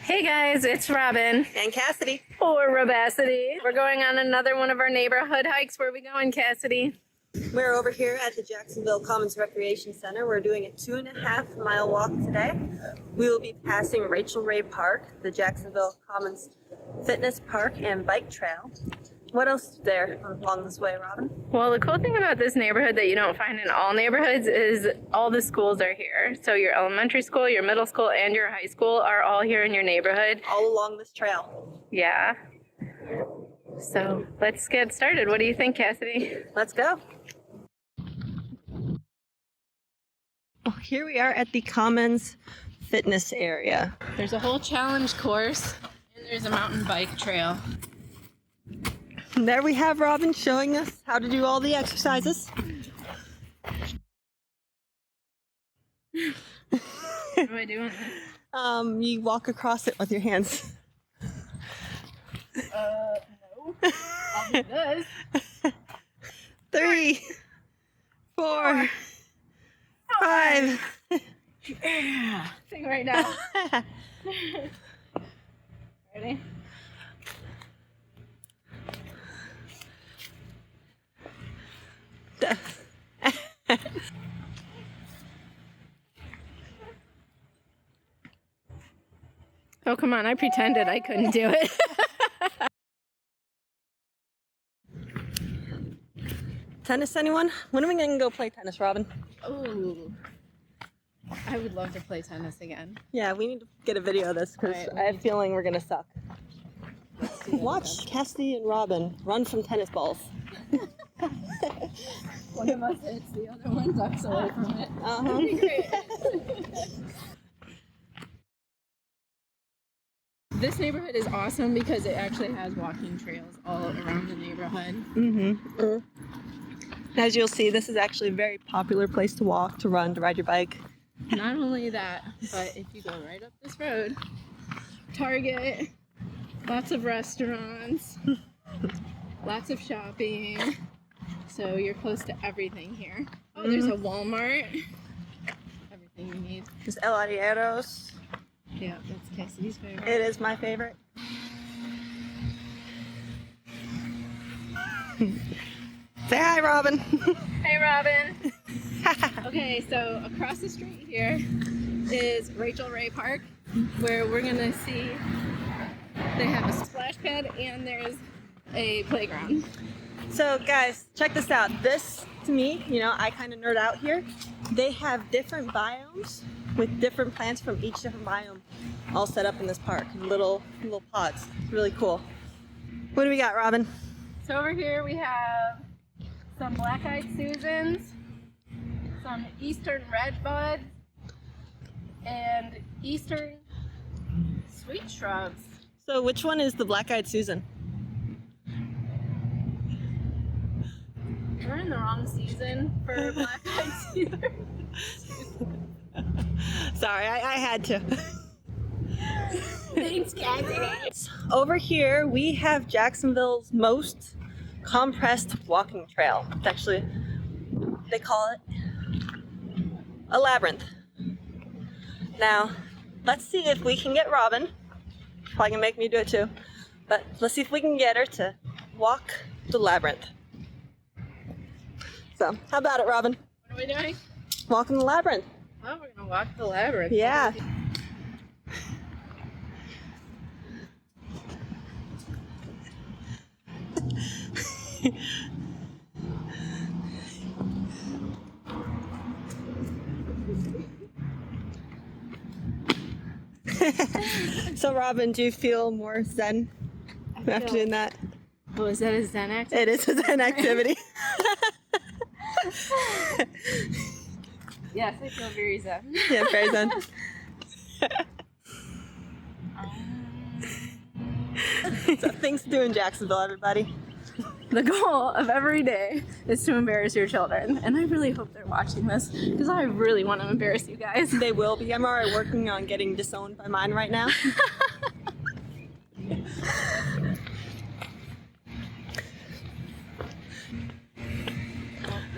Hey guys, it's Robin. And Cassidy. Or Robacity. We're going on another one of our neighborhood hikes. Where are we going, Cassidy? We're over here at the Jacksonville Commons Recreation Center. We're doing a 2.5 mile walk today. We will be passing Rachel Ray Park, the Jacksonville Commons Fitness Park and Bike Trail. What else is there along this way, Robin? Well, the cool thing about this neighborhood that you don't find in all neighborhoods is all the schools are here. So your elementary school, your middle school, and your high school are all here in your neighborhood. All along this trail. Yeah. So let's get started. What do you think, Cassidy? Let's go. Well, here we are at the Commons Fitness area. There's a whole challenge course, and there's a mountain bike trail. And there we have Robin showing us how to do all the exercises. What am I doing? You walk across it with your hands. No. I'll do this. 3, 4, 5. Yeah. Sing right now. Ready? Oh, come on. I pretended I couldn't do it. Tennis, anyone? When are we going to go play tennis, Robin? Oh, I would love to play tennis again. Yeah, we need to get a video of this because Right, I have a feeling we're going to suck. Watch Cassidy and Robin run from tennis balls. One of us hits, the other one ducks away from it. Uh-huh. Great. This neighborhood is awesome because it actually has walking trails all around the neighborhood. Mm-hmm. As you'll see, this is actually a very popular place to walk, to run, to ride your bike. Not only that, but if you go right up this road, Target, lots of restaurants, lots of shopping. So you're close to everything here. Oh, there's a Walmart. Everything you need. There's heladeros. Yeah, that's Cassidy's favorite. It is my favorite. Say hi, Robin. Hey, Robin. Okay, so across the street here is Rachel Ray Park, where we're gonna see they have a splash pad and there's a playground. So guys, check this out. This, to me, I kind of nerd out here. They have different biomes with different plants from each different biome all set up in this park, little pods. It's really cool. What do we got, Robin? So over here we have some black-eyed Susans, some eastern redbuds, and eastern sweet shrubs. So which one is the black-eyed Susan? We're in the wrong season for black-eyed Susan. Sorry, I had to. Thanks, Cassidy. Over here, we have Jacksonville's most compressed walking trail. It's actually, they call it a labyrinth. Now, let's see if we can get Robin. Probably gonna make me do it too. But let's see if we can get her to walk the labyrinth. So, how about it, Robin? What are we doing? Walking the labyrinth. Oh, we're gonna walk the labyrinth. Yeah. So Robin, do you feel more zen after doing that? Oh, is that a Zen activity? It is a zen activity. Yes, I feel very Zen. Yeah, very zen. So things to do in Jacksonville, everybody. The goal of every day is to embarrass your children, and I really hope they're watching this because I really want to embarrass you guys. They will be. I'm already working on getting disowned by mine right now.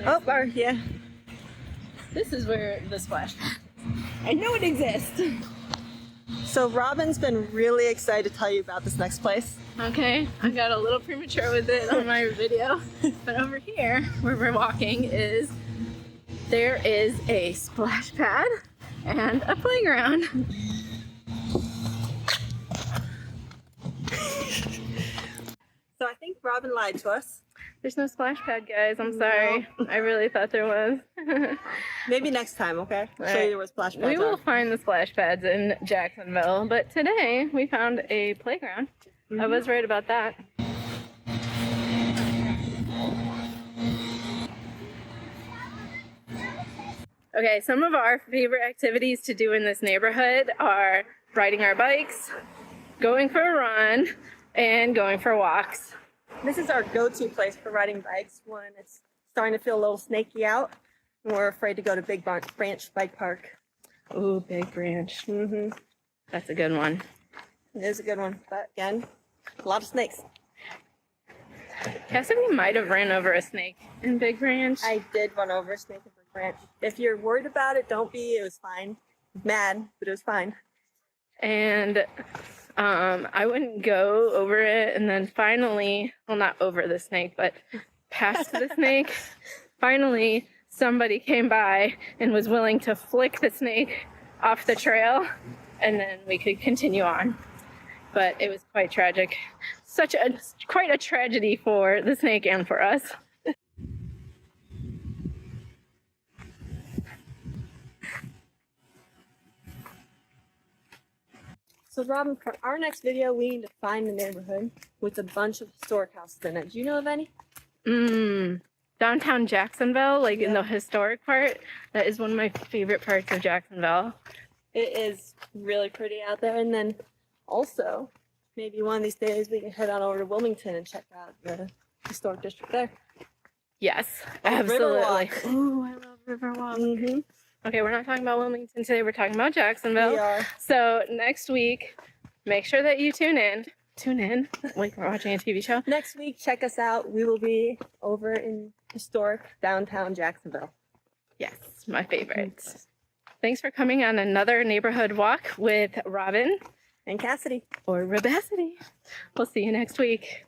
Oh, yeah. This is where the splash pad is. I know it exists. So Robin's been really excited to tell you about this next place. Okay, I got a little premature with it on my video, but over here where we're walking there is a splash pad and a playground. So I think Robin lied to us. There's no splash pad, guys. I'm sorry. No. I really thought there was. Maybe next time, okay? I'll show you where splash pads We will are. find the splash pads in Jacksonville, but today we found a playground. I was right about that. Okay, some of our favorite activities to do in this neighborhood are riding our bikes, going for a run, and going for walks. This is our go-to place for riding bikes when it's starting to feel a little snaky out and we're afraid to go to Big Branch Bike Park. Ooh, Big Branch. That's a good one. It is a good one, but again, a lot of snakes. Cassidy might have ran over a snake in Big Branch. I did run over a snake in Big Branch. If you're worried about it, don't be. It was fine. Mad, but it was fine. And I wouldn't go over it, and then finally, well, not over the snake, but past the snake, finally somebody came by and was willing to flick the snake off the trail, and then we could continue on. But it was quite tragic. Quite a tragedy for the snake and for us. So Robin, for our next video, we need to find a neighborhood with a bunch of historic houses in it. Do you know of any? Downtown Jacksonville, like in the historic part, that is one of my favorite parts of Jacksonville. It is really pretty out there. And then also, maybe one of these days we can head on over to Wilmington and check out the historic district there. Yes, Oh, absolutely. Riverwalk. Ooh, I love Riverwalk. Okay, we're not talking about Wilmington today. We're talking about Jacksonville. We are. So next week, make sure that you tune in. Tune in, like we're watching a TV show. Next week, check us out. We will be over in historic downtown Jacksonville. Yes, my favorite. Thanks for coming on another neighborhood walk with Robin And Cassidy. or Rabacity. We'll see you next week.